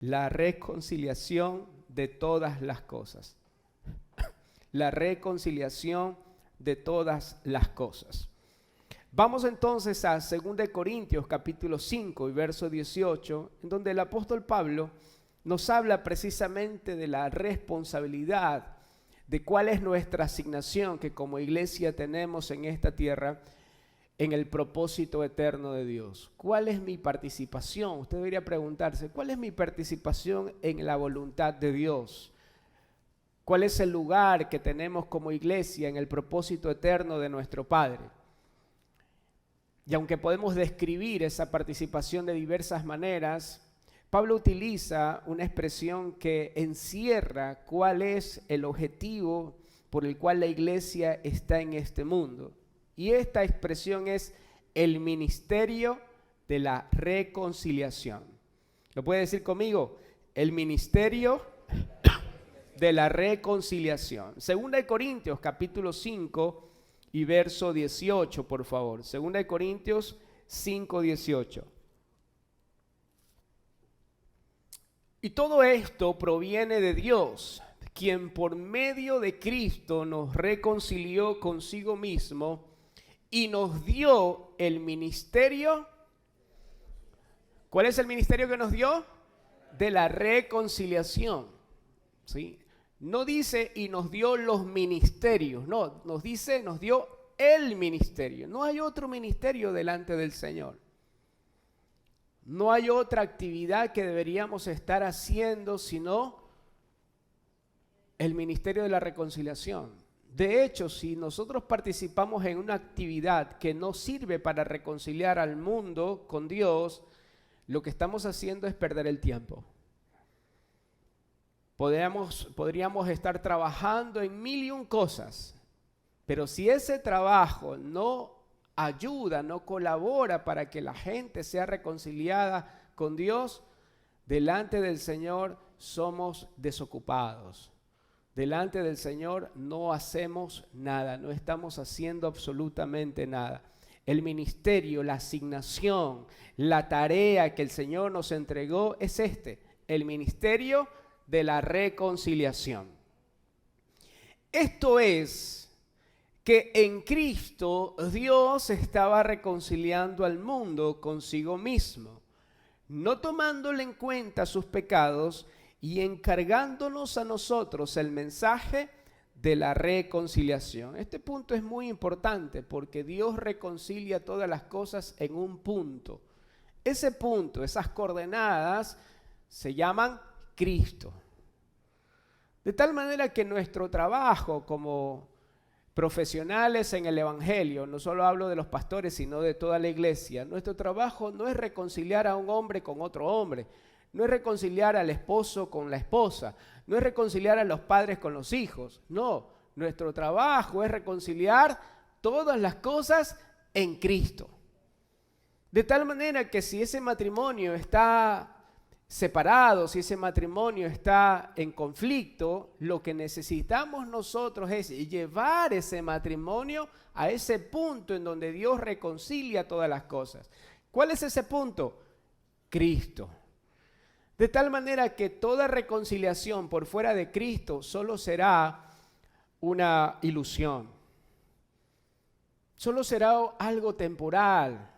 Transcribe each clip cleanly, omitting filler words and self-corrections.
La reconciliación de todas las cosas. La reconciliación de todas las cosas. Vamos entonces a 2 Corintios capítulo 5 y verso 18, en donde el apóstol Pablo nos habla precisamente de la responsabilidad, de cuál es nuestra asignación que como iglesia tenemos en esta tierra, en el propósito eterno de Dios. ¿Cuál es mi participación? Usted debería preguntarse, ¿cuál es mi participación en la voluntad de Dios? ¿Cuál es el lugar que tenemos como iglesia en el propósito eterno de nuestro Padre? Y aunque podemos describir esa participación de diversas maneras, Pablo utiliza una expresión que encierra cuál es el objetivo por el cual la iglesia está en este mundo. Y esta expresión es el ministerio de la reconciliación. ¿Lo puede decir conmigo? El ministerio de la reconciliación. 2 Corintios capítulo 5 y verso 18, por favor. 2 Corintios 5, 18. Y todo esto proviene de Dios, quien por medio de Cristo nos reconcilió consigo mismo y nos dio el ministerio. ¿Cuál es el ministerio que nos dio? De la reconciliación. ¿Sí? No dice y nos dio los ministerios, no, nos dice, nos dio el ministerio. No hay otro ministerio delante del Señor. No hay otra actividad que deberíamos estar haciendo sino el ministerio de la reconciliación. De hecho, si nosotros participamos en una actividad que no sirve para reconciliar al mundo con Dios, lo que estamos haciendo es perder el tiempo. Podríamos estar trabajando en mil y un cosas, pero si ese trabajo no ayuda, no colabora para que la gente sea reconciliada con Dios, delante del Señor somos desocupados. Delante del Señor no hacemos nada, no estamos haciendo absolutamente nada. El ministerio, la asignación, la tarea que el Señor nos entregó es el ministerio de la reconciliación. Esto es que en Cristo Dios estaba reconciliando al mundo consigo mismo, no tomándole en cuenta sus pecados y encargándonos a nosotros el mensaje de la reconciliación. Este punto es muy importante porque Dios reconcilia todas las cosas en un punto. Ese punto, esas coordenadas, se llaman Cristo. De tal manera que nuestro trabajo como profesionales en el Evangelio, no solo hablo de los pastores, sino de toda la iglesia, nuestro trabajo no es reconciliar a un hombre con otro hombre, no es reconciliar al esposo con la esposa, no es reconciliar a los padres con los hijos, no, nuestro trabajo es reconciliar todas las cosas en Cristo. De tal manera que si ese matrimonio está separado, si ese matrimonio está en conflicto, lo que necesitamos nosotros es llevar ese matrimonio a ese punto en donde Dios reconcilia todas las cosas. ¿Cuál es ese punto? Cristo. De tal manera que toda reconciliación por fuera de Cristo solo será una ilusión. Solo será algo temporal,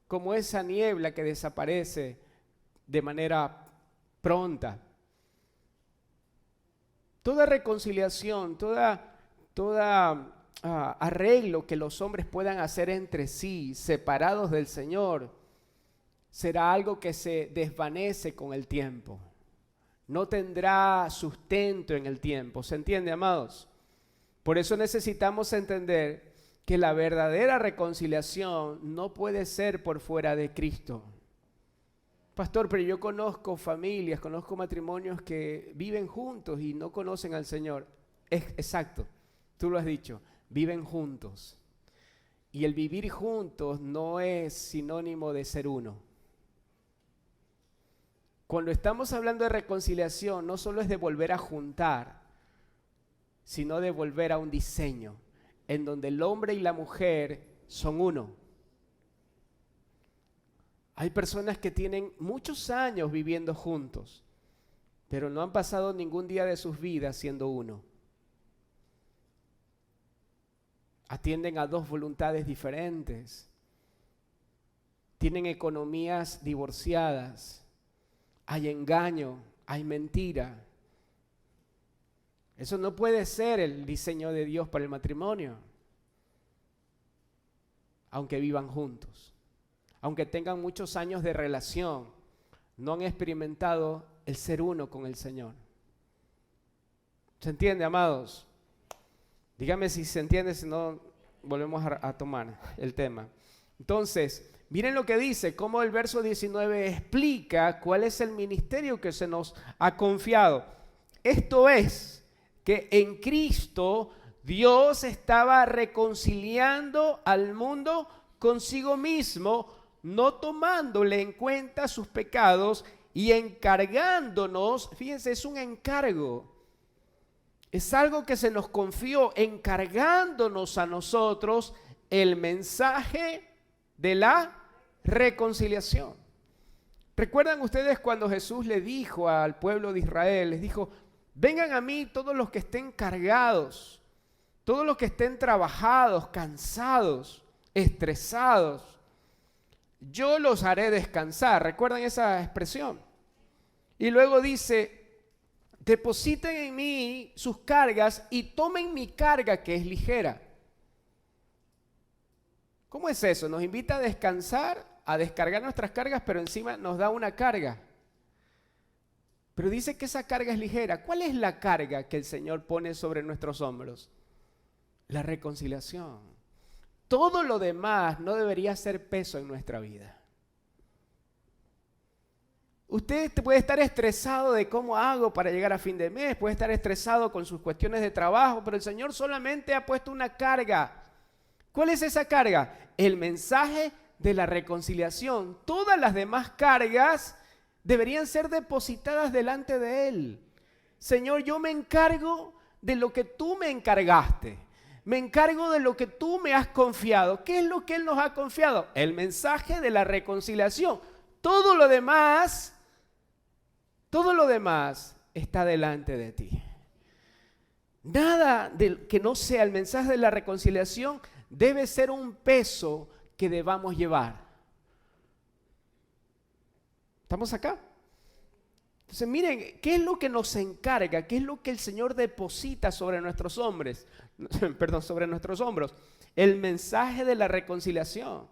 como esa niebla que desaparece de manera pronta. Toda reconciliación, toda arreglo que los hombres puedan hacer entre sí, separados del Señor, será algo que se desvanece con el tiempo. No tendrá sustento en el tiempo. ¿Se entiende, amados? Por eso necesitamos entender que la verdadera reconciliación no puede ser por fuera de Cristo. Pastor, pero yo conozco familias, conozco matrimonios que viven juntos y no conocen al Señor. Exacto, tú lo has dicho, viven juntos. Y el vivir juntos no es sinónimo de ser uno. Cuando estamos hablando de reconciliación, no solo es de volver a juntar, sino de volver a un diseño en donde el hombre y la mujer son uno. Hay personas que tienen muchos años viviendo juntos pero no han pasado ningún día de sus vidas siendo uno. Atienden a dos voluntades diferentes. Tienen economías divorciadas. Hay engaño, hay mentira. Eso no puede ser el diseño de Dios para el matrimonio. Aunque vivan juntos, aunque tengan muchos años de relación, no han experimentado el ser uno con el Señor. ¿Se entiende, amados? Dígame si se entiende, si no, volvemos a tomar el tema. Entonces, miren lo que dice, cómo el verso 19 explica cuál es el ministerio que se nos ha confiado. Esto es, que en Cristo Dios estaba reconciliando al mundo consigo mismo, no tomándole en cuenta sus pecados y encargándonos, fíjense, es un encargo. Es algo que se nos confió, encargándonos a nosotros el mensaje de la reconciliación. ¿Recuerdan ustedes cuando Jesús le dijo al pueblo de Israel, les dijo, vengan a mí todos los que estén cargados, todos los que estén trabajados, cansados, estresados, yo los haré descansar? ¿Recuerdan esa expresión? Y luego dice, depositen en mí sus cargas y tomen mi carga que es ligera. ¿Cómo es eso? Nos invita a descansar, a descargar nuestras cargas, pero encima nos da una carga. Pero dice que esa carga es ligera. ¿Cuál es la carga que el Señor pone sobre nuestros hombros? La reconciliación. Todo lo demás no debería ser peso en nuestra vida. Usted puede estar estresado de cómo hago para llegar a fin de mes, puede estar estresado con sus cuestiones de trabajo, pero el Señor solamente ha puesto una carga. ¿Cuál es esa carga? El mensaje de la reconciliación. Todas las demás cargas deberían ser depositadas delante de Él. Señor, yo me encargo de lo que tú me encargaste. Me encargo de lo que tú me has confiado. ¿Qué es lo que Él nos ha confiado? El mensaje de la reconciliación. Todo lo demás está delante de ti. Nada que no sea el mensaje de la reconciliación debe ser un peso que debamos llevar. ¿Estamos acá? Entonces miren, ¿qué es lo que nos encarga? ¿Qué es lo que el Señor deposita sobre nuestros hombros? Sobre nuestros hombros. El mensaje de la reconciliación.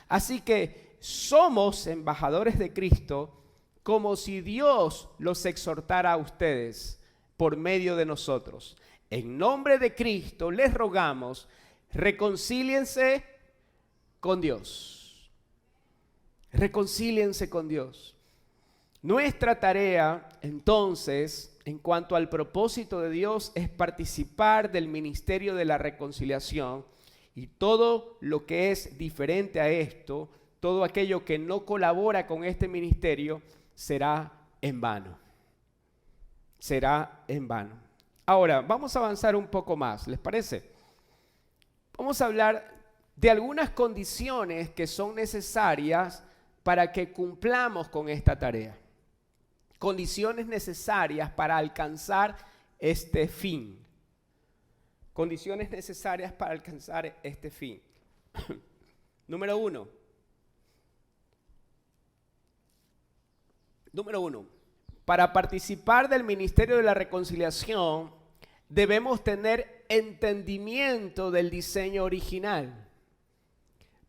Así que somos embajadores de Cristo, como si Dios los exhortara a ustedes por medio de nosotros. En nombre de Cristo les rogamos, reconcíliense con Dios. Reconcíliense con Dios. Nuestra tarea, entonces, en cuanto al propósito de Dios, es participar del ministerio de la reconciliación, y todo lo que es diferente a esto, todo aquello que no colabora con este ministerio, será en vano. Será en vano. Ahora, vamos a avanzar un poco más, ¿les parece? Vamos a hablar de algunas condiciones que son necesarias para que cumplamos con esta tarea. Condiciones necesarias para alcanzar este fin. Condiciones necesarias para alcanzar este fin. Número uno, para participar del ministerio de la reconciliación, debemos tener entendimiento del diseño original.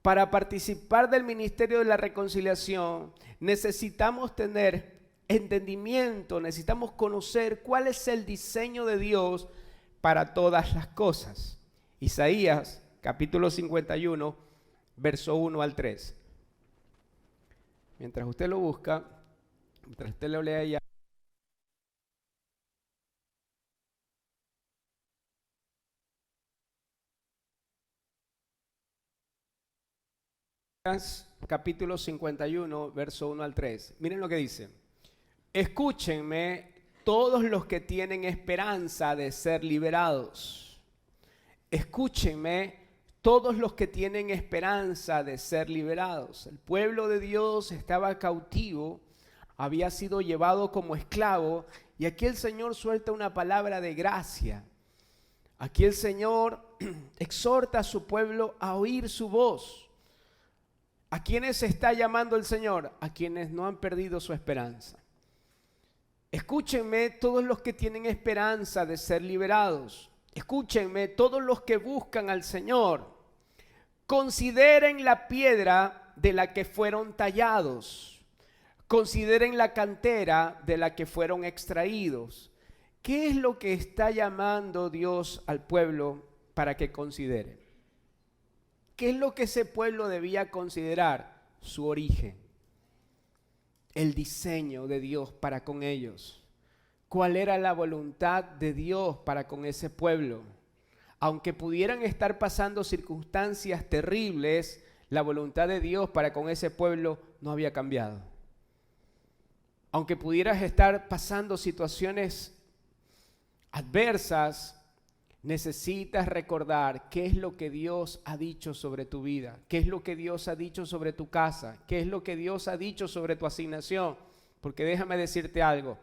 Para participar del ministerio de la reconciliación, necesitamos tener entendimiento, necesitamos conocer cuál es el diseño de Dios para todas las cosas. Isaías, capítulo 51, verso 1 al 3. Mientras usted lo busca, mientras usted lo lea ya. Capítulo 51, verso 1 al 3. Miren lo que dice. Escúchenme todos los que tienen esperanza de ser liberados. Escúchenme todos los que tienen esperanza de ser liberados. El pueblo de Dios estaba cautivo, había sido llevado como esclavo Y aquí el Señor suelta una palabra de gracia. Aquí el Señor exhorta a su pueblo a oír su voz. ¿A quiénes está llamando el Señor? A quienes no han perdido su esperanza. Escúchenme todos los que tienen esperanza de ser liberados. Escúchenme todos los que buscan al Señor. Consideren la piedra de la que fueron tallados. Consideren la cantera de la que fueron extraídos. ¿Qué es lo que está llamando Dios al pueblo para que considere? ¿Qué es lo que ese pueblo debía considerar? Su origen, el diseño de Dios para con ellos. ¿Cuál era la voluntad de Dios para con ese pueblo? Aunque pudieran estar pasando circunstancias terribles, la voluntad de Dios para con ese pueblo no había cambiado. Aunque pudieras estar pasando situaciones adversas, necesitas recordar qué es lo que Dios ha dicho sobre tu vida, qué es lo que Dios ha dicho sobre tu casa, qué es lo que Dios ha dicho sobre tu asignación. Porque déjame decirte algo,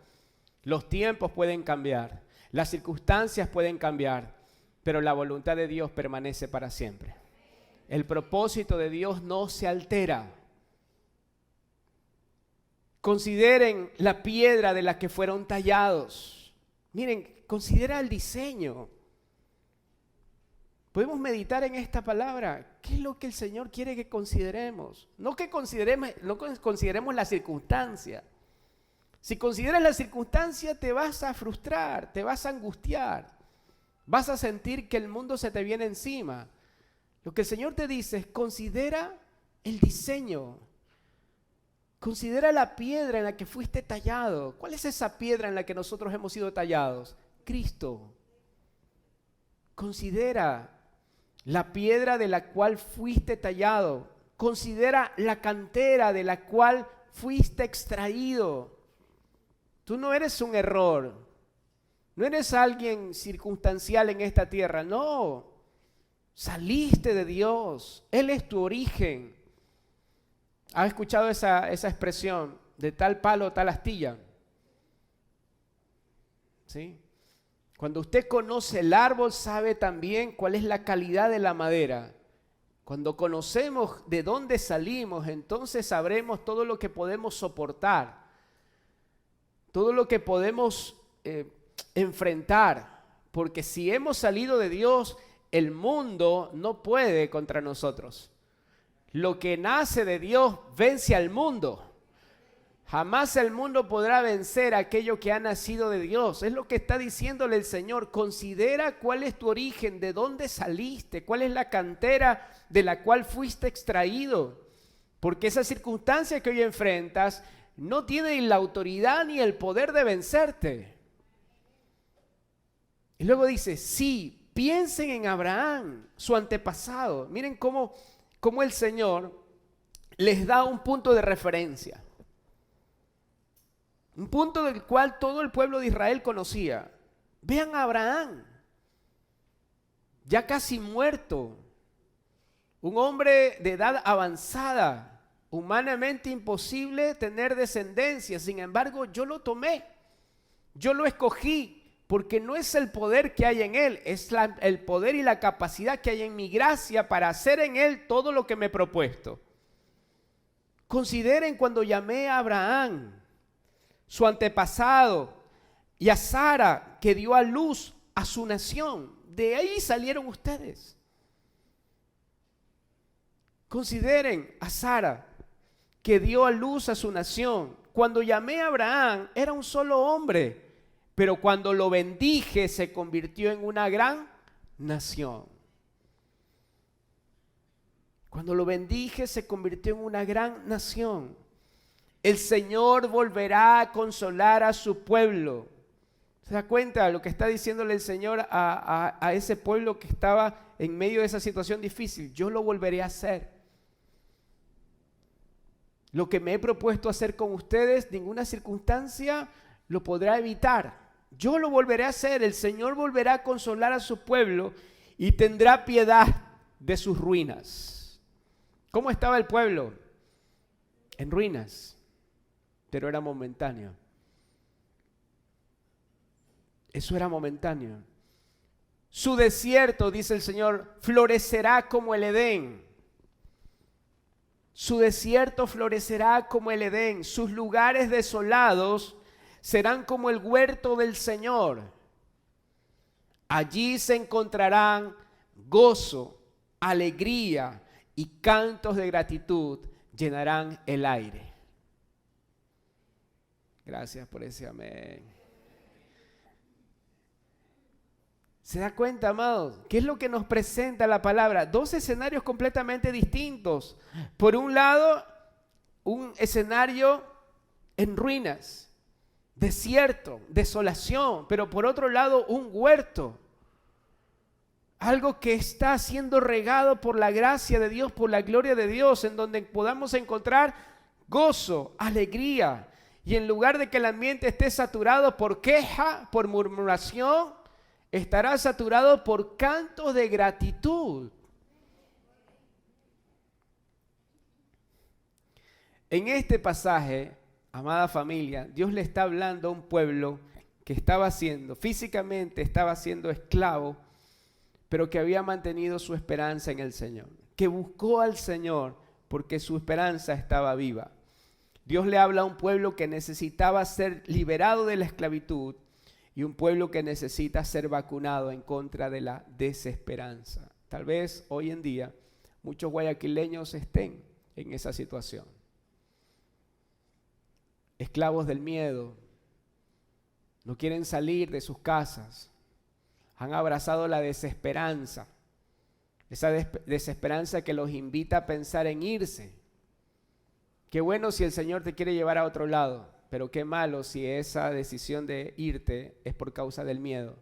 los tiempos pueden cambiar, las circunstancias pueden cambiar, pero la voluntad de Dios permanece para siempre. El propósito de Dios no se altera. Consideren la piedra de la que fueron tallados. Miren, considera el diseño. Podemos meditar en esta palabra. ¿Qué es lo que el Señor quiere que consideremos? No que consideremos la circunstancia. Si consideras la circunstancia, te vas a frustrar, te vas a angustiar. Vas a sentir que el mundo se te viene encima. Lo que el Señor te dice es: considera el diseño. Considera la piedra en la que fuiste tallado. ¿Cuál es esa piedra en la que nosotros hemos sido tallados? Cristo. Considera la piedra de la cual fuiste tallado. Considera la cantera de la cual fuiste extraído. Tú no eres un error. No eres alguien circunstancial en esta tierra. No. Saliste de Dios. Él es tu origen. ¿Has escuchado esa expresión? De tal palo, tal astilla. ¿Sí? Cuando usted conoce el árbol, sabe también cuál es la calidad de la madera. Cuando conocemos de dónde salimos, entonces sabremos todo lo que podemos soportar, todo lo que podemos enfrentar. Porque si hemos salido de Dios, el mundo no puede contra nosotros. Lo que nace de Dios vence al mundo. Jamás el mundo podrá vencer a aquello que ha nacido de Dios. Es lo que está diciéndole el Señor. Considera cuál es tu origen, de dónde saliste, cuál es la cantera de la cual fuiste extraído. Porque esa circunstancia que hoy enfrentas no tiene ni la autoridad ni el poder de vencerte. Y luego dice: sí, piensen en Abraham, su antepasado. Miren cómo el Señor les da un punto de referencia. Un punto del cual todo el pueblo de Israel conocía. Vean a Abraham, ya casi muerto, un hombre de edad avanzada, humanamente imposible tener descendencia. Sin embargo, yo lo tomé, yo lo escogí, porque no es el poder que hay en él, es el poder y la capacidad que hay en mi gracia para hacer en él todo lo que me he propuesto. Consideren cuando llamé a Abraham, su antepasado, y a Sara, que dio a luz a su nación. De ahí salieron ustedes. Consideren a Sara, que dio a luz a su nación. Cuando llamé a Abraham, era un solo hombre, pero cuando lo bendije, se convirtió en una gran nación. Cuando lo bendije, se convirtió en una gran nación. El Señor volverá a consolar a su pueblo. ¿Se da cuenta de lo que está diciéndole el Señor a ese pueblo que estaba en medio de esa situación difícil? Yo lo volveré a hacer. Lo que me he propuesto hacer con ustedes, ninguna circunstancia lo podrá evitar. Yo lo volveré a hacer. El Señor volverá a consolar a su pueblo y tendrá piedad de sus ruinas. ¿Cómo estaba el pueblo? En ruinas, pero era momentáneo. Eso era momentáneo. Su desierto, dice el Señor, florecerá como el Edén. Su desierto florecerá como el Edén. Sus lugares desolados serán como el huerto del Señor. Allí se encontrarán gozo, alegría y cantos de gratitud llenarán el aire. Gracias por ese amén. ¿Se da cuenta, amados? ¿Qué es lo que nos presenta la palabra? Dos escenarios completamente distintos. Por un lado, un escenario en ruinas, desierto, desolación, pero por otro lado, un huerto. Algo que está siendo regado por la gracia de Dios, por la gloria de Dios, en donde podamos encontrar gozo, alegría. Y en lugar de que el ambiente esté saturado por queja, por murmuración, estará saturado por cantos de gratitud. En este pasaje, amada familia, Dios le está hablando a un pueblo que estaba siendo, físicamente estaba siendo esclavo, pero que había mantenido su esperanza en el Señor, que buscó al Señor porque su esperanza estaba viva. Dios le habla a un pueblo que necesitaba ser liberado de la esclavitud y un pueblo que necesita ser vacunado en contra de la desesperanza. Tal vez hoy en día muchos guayaquileños estén en esa situación. Esclavos del miedo, no quieren salir de sus casas, han abrazado la desesperanza, esa desesperanza que los invita a pensar en irse. Qué bueno si el Señor te quiere llevar a otro lado, pero qué malo si esa decisión de irte es por causa del miedo.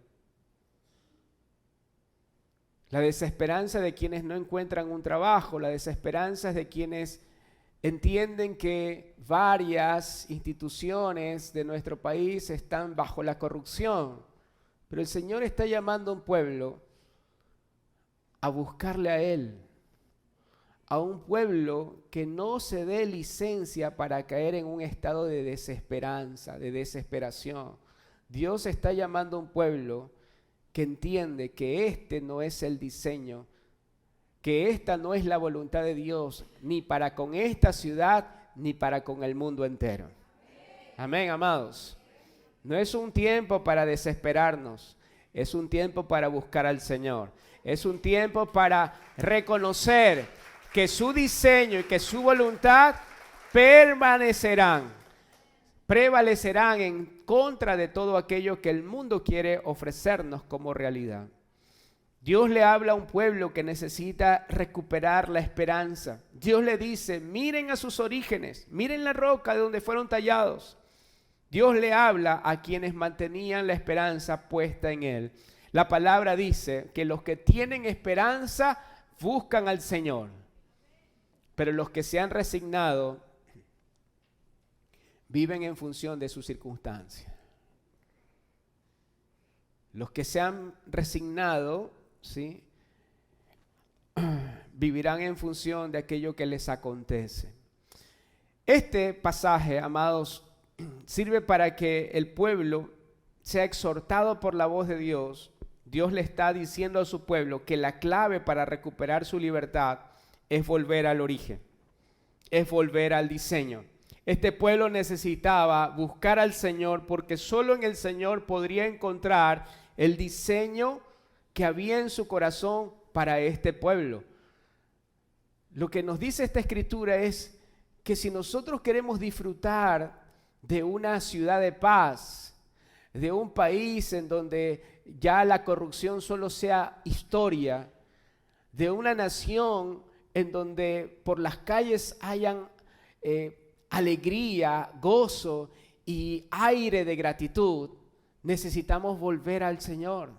La desesperanza de quienes no encuentran un trabajo, la desesperanza es de quienes entienden que varias instituciones de nuestro país están bajo la corrupción, pero el Señor está llamando a un pueblo a buscarle a Él, a un pueblo que no se dé licencia para caer en un estado de desesperanza, de desesperación. Dios está llamando a un pueblo que entiende que este no es el diseño, que esta no es la voluntad de Dios, ni para con esta ciudad, ni para con el mundo entero. Amén, amados. No es un tiempo para desesperarnos, es un tiempo para buscar al Señor. Es un tiempo para reconocer que su diseño y que su voluntad prevalecerán en contra de todo aquello que el mundo quiere ofrecernos como realidad. Dios le habla a un pueblo que necesita recuperar la esperanza. Dios le dice, miren a sus orígenes, miren la roca de donde fueron tallados. Dios le habla a quienes mantenían la esperanza puesta en Él. La palabra dice que los que tienen esperanza buscan al Señor, pero los que se han resignado viven en función de sus circunstancias. Los que se han resignado, ¿sí?, vivirán en función de aquello que les acontece. Este pasaje, amados, sirve para que el pueblo sea exhortado por la voz de Dios. Dios le está diciendo a su pueblo que la clave para recuperar su libertad es volver al origen, es volver al diseño. Este pueblo necesitaba buscar al Señor porque solo en el Señor podría encontrar el diseño que había en su corazón para este pueblo. Lo que nos dice esta escritura es que si nosotros queremos disfrutar de una ciudad de paz, de un país en donde ya la corrupción solo sea historia, de una nación en donde por las calles hayan alegría, gozo y aire de gratitud, necesitamos volver al Señor.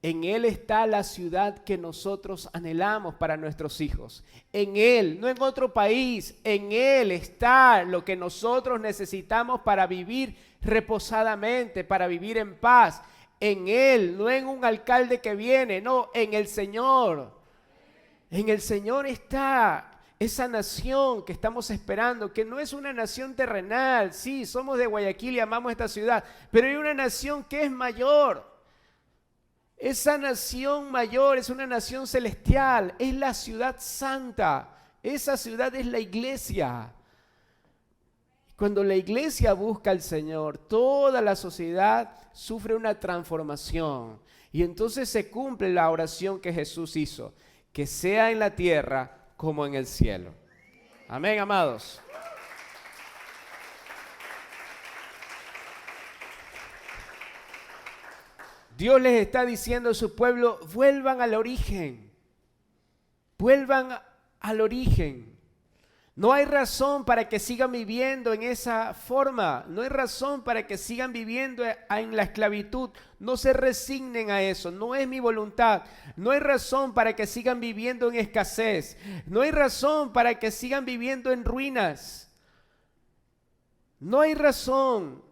En Él está la ciudad que nosotros anhelamos para nuestros hijos. En Él, no en otro país, en Él está lo que nosotros necesitamos para vivir reposadamente, para vivir en paz. En Él, no en un alcalde que viene, no, en el Señor. En el Señor está. esa nación que estamos esperando, que no es una nación terrenal. Sí, somos de Guayaquil y amamos esta ciudad, pero hay una nación que es mayor. Esa nación mayor es una nación celestial, es la ciudad santa. Esa ciudad es la iglesia. Cuando la iglesia busca al Señor, toda la sociedad sufre una transformación. Y entonces se cumple la oración que Jesús hizo, que sea en la tierra como en el cielo. Amén, amados. Dios les está diciendo a su pueblo, vuelvan al origen. Vuelvan al origen. No hay razón para que sigan viviendo en esa forma. No hay razón para que sigan viviendo en la esclavitud. No se resignen a eso. No es mi voluntad. No hay razón para que sigan viviendo en escasez. No hay razón para que sigan viviendo en ruinas. No hay razón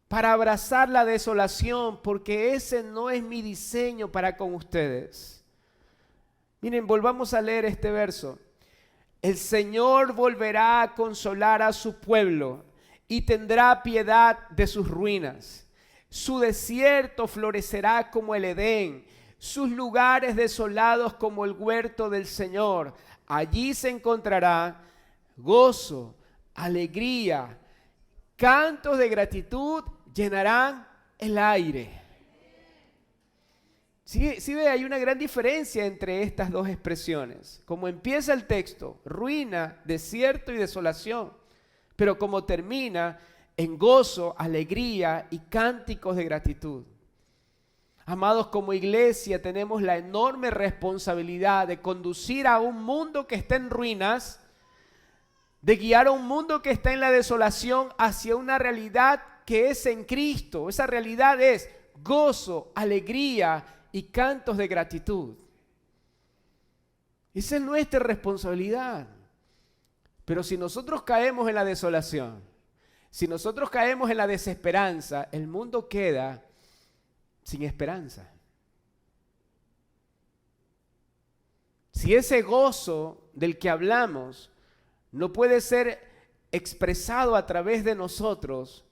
para abrazar la desolación, porque ese no es mi diseño para con ustedes. Miren, volvamos a leer este verso. El Señor volverá a consolar a su pueblo y tendrá piedad de sus ruinas. Su desierto florecerá como el Edén, sus lugares desolados como el huerto del Señor. Allí se encontrará gozo, alegría, cantos de gratitud llenarán el aire. Sí, ve, hay una gran diferencia entre estas dos expresiones. Como empieza el texto, ruina, desierto y desolación, pero como termina, en gozo, alegría y cánticos de gratitud. Amados, como iglesia tenemos la enorme responsabilidad de conducir a un mundo que está en ruinas, de guiar a un mundo que está en la desolación hacia una realidad que es en Cristo. Esa realidad es gozo, alegría y cantos de gratitud. Esa es nuestra responsabilidad. Pero si nosotros caemos en la desolación, si nosotros caemos en la desesperanza, el mundo queda sin esperanza. Si ese gozo del que hablamos no puede ser expresado a través de nosotros,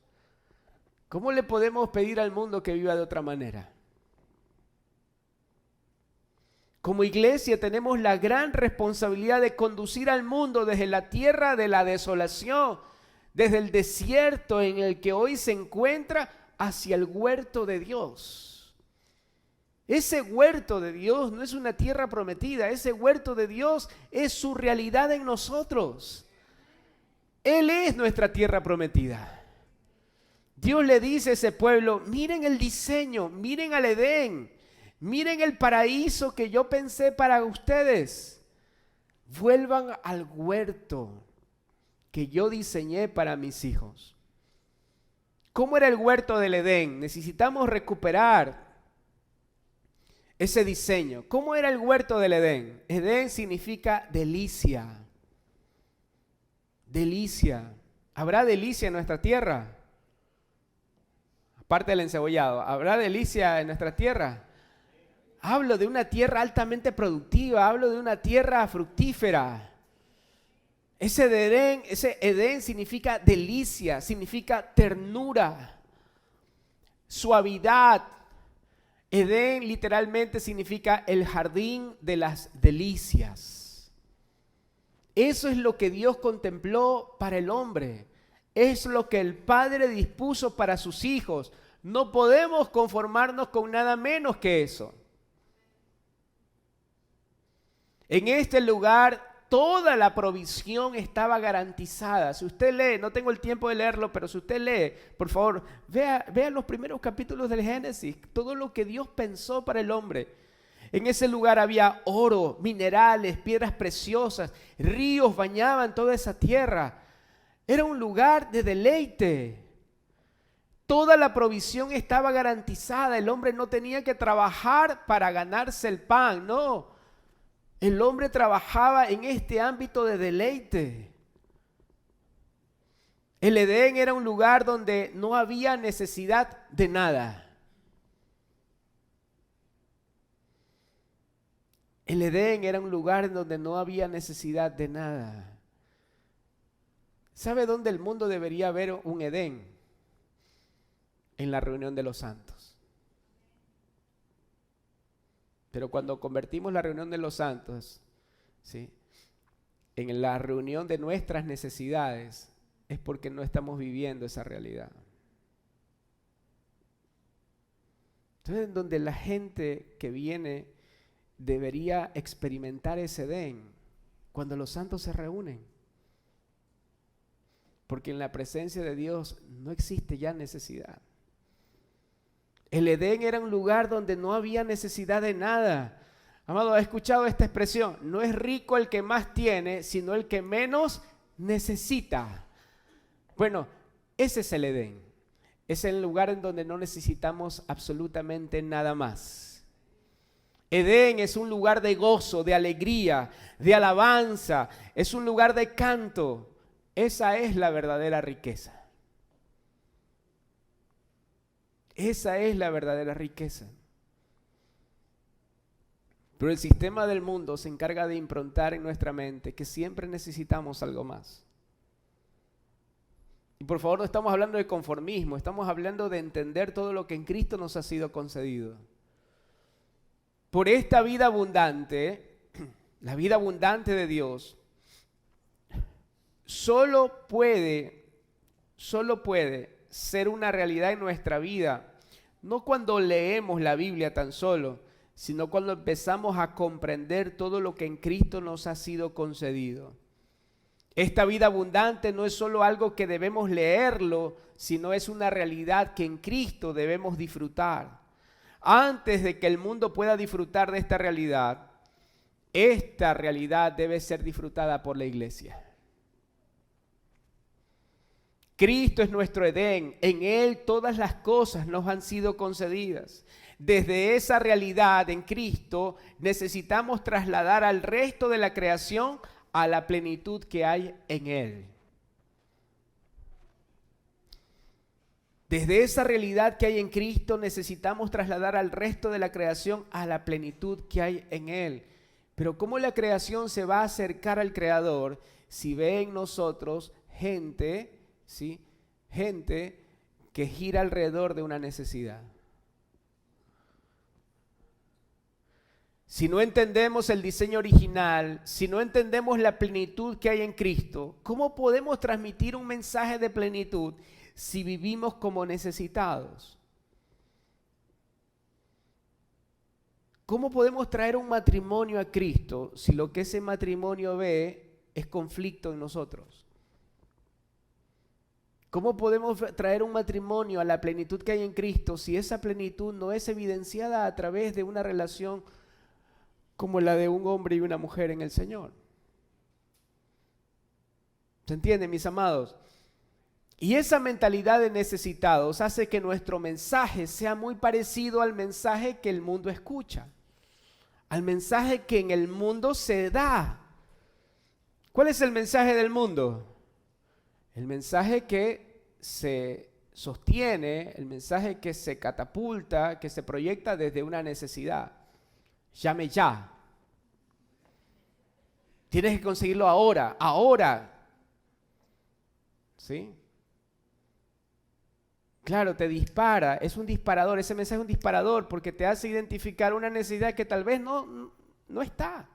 ¿cómo le podemos pedir al mundo que viva de otra manera? Como iglesia tenemos la gran responsabilidad de conducir al mundo desde la tierra de la desolación, desde el desierto en el que hoy se encuentra, hacia el huerto de Dios. Ese huerto de Dios no es una tierra prometida, ese huerto de Dios es su realidad en nosotros. Él es nuestra tierra prometida. Dios le dice a ese pueblo, miren el diseño, miren al Edén, miren el paraíso que yo pensé para ustedes. Vuelvan al huerto que yo diseñé para mis hijos. ¿Cómo era el huerto del Edén? Necesitamos recuperar ese diseño. ¿Cómo era el huerto del Edén? Edén significa delicia. Delicia. ¿Habrá delicia en nuestra tierra? Aparte del encebollado, ¿habrá delicia en nuestra tierra? Hablo de una tierra altamente productiva, hablo de una tierra fructífera. Ese Edén significa delicia, significa ternura, suavidad. Edén literalmente significa el jardín de las delicias. Eso es lo que Dios contempló para el hombre. Es lo que el Padre dispuso para sus hijos. No podemos conformarnos con nada menos que eso. En este lugar toda la provisión estaba garantizada. Si usted lee, no tengo el tiempo de leerlo, pero si usted lee, por favor, vea los primeros capítulos del Génesis, todo lo que Dios pensó para el hombre. En ese lugar había oro, minerales, piedras preciosas, ríos bañaban toda esa tierra. Era un lugar de deleite. Toda la provisión estaba garantizada. El hombre no tenía que trabajar para ganarse el pan, no. El hombre trabajaba en este ámbito de deleite. El Edén era un lugar donde no había necesidad de nada. El Edén era un lugar en donde no había necesidad de nada. ¿Sabe dónde el mundo debería haber un Edén? En la reunión de los santos. Pero cuando convertimos la reunión de los santos, ¿sí?, en la reunión de nuestras necesidades, es porque no estamos viviendo esa realidad. Entonces, en donde la gente que viene debería experimentar ese Edén, cuando los santos se reúnen. Porque en la presencia de Dios no existe ya necesidad. El Edén era un lugar donde no había necesidad de nada. Amado, ¿ha escuchado esta expresión? No es rico el que más tiene, sino el que menos necesita. Bueno, ese es el Edén. Es el lugar en donde no necesitamos absolutamente nada más. Edén es un lugar de gozo, de alegría, de alabanza. Es un lugar de canto. Esa es la verdadera riqueza. Esa es la verdadera riqueza. Pero el sistema del mundo se encarga de improntar en nuestra mente que siempre necesitamos algo más. Y por favor, no estamos hablando de conformismo, estamos hablando de entender todo lo que en Cristo nos ha sido concedido. Por esta vida abundante, la vida abundante de Dios, solo puede ser una realidad en nuestra vida, no cuando leemos la Biblia tan solo, sino cuando empezamos a comprender todo lo que en Cristo nos ha sido concedido. Esta vida abundante no es solo algo que debemos leerlo, sino es una realidad que en Cristo debemos disfrutar. Antes de que el mundo pueda disfrutar de esta realidad debe ser disfrutada por la iglesia. Cristo es nuestro Edén, en Él todas las cosas nos han sido concedidas. Desde esa realidad en Cristo necesitamos trasladar al resto de la creación a la plenitud que hay en Él. Desde esa realidad que hay en Cristo necesitamos trasladar al resto de la creación a la plenitud que hay en Él. Pero ¿cómo la creación se va a acercar al Creador si ve en nosotros gente, ¿sí?, gente que gira alrededor de una necesidad? Si no entendemos el diseño original, si no entendemos la plenitud que hay en Cristo, ¿cómo podemos transmitir un mensaje de plenitud si vivimos como necesitados? ¿Cómo podemos traer un matrimonio a Cristo si lo que ese matrimonio ve es conflicto en nosotros? ¿Cómo podemos traer un matrimonio a la plenitud que hay en Cristo si esa plenitud no es evidenciada a través de una relación como la de un hombre y una mujer en el Señor? ¿Se entiende, mis amados? Y esa mentalidad de necesitados hace que nuestro mensaje sea muy parecido al mensaje que el mundo escucha, al mensaje que en el mundo se da. ¿Cuál es el mensaje del mundo? El mensaje que se sostiene, el mensaje que se catapulta, que se proyecta desde una necesidad. Llame ya. Tienes que conseguirlo ahora, ahora. ¿Sí? Claro, te dispara, es un disparador, ese mensaje es un disparador porque te hace identificar una necesidad que tal vez no está,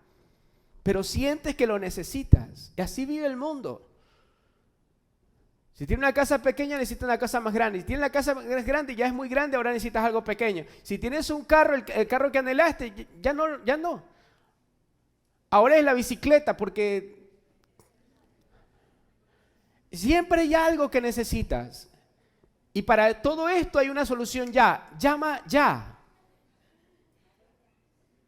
pero sientes que lo necesitas. Y así vive el mundo. Si tienes una casa pequeña, necesitas una casa más grande. Si tienes la casa más grande, ya es muy grande, ahora necesitas algo pequeño. Si tienes un carro, el carro que anhelaste, ya no. Ahora es la bicicleta porque siempre hay algo que necesitas. Y para todo esto hay una solución ya. Llama ya.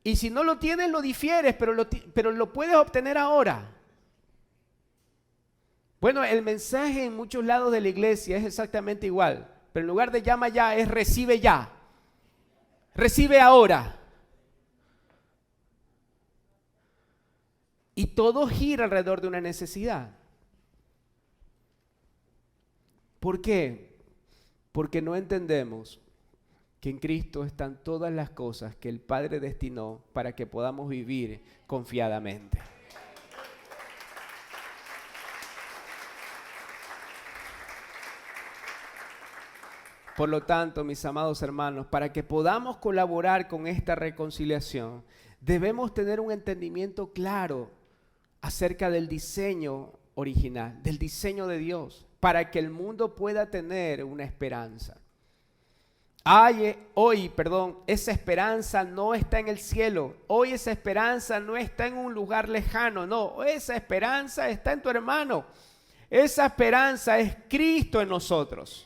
Y si no lo tienes, lo difieres, pero lo puedes obtener ahora. Bueno, el mensaje en muchos lados de la iglesia es exactamente igual. Pero en lugar de llama ya, es recibe ya. Recibe ahora. Y todo gira alrededor de una necesidad. ¿Por qué? Porque no entendemos que en Cristo están todas las cosas que el Padre destinó para que podamos vivir confiadamente. Por lo tanto, mis amados hermanos, para que podamos colaborar con esta reconciliación, debemos tener un entendimiento claro acerca del diseño original, del diseño de Dios, para que el mundo pueda tener una esperanza. Hoy, esa esperanza no está en el cielo. Hoy esa esperanza no está en un lugar lejano. No, esa esperanza está en tu hermano. Esa esperanza es Cristo en nosotros.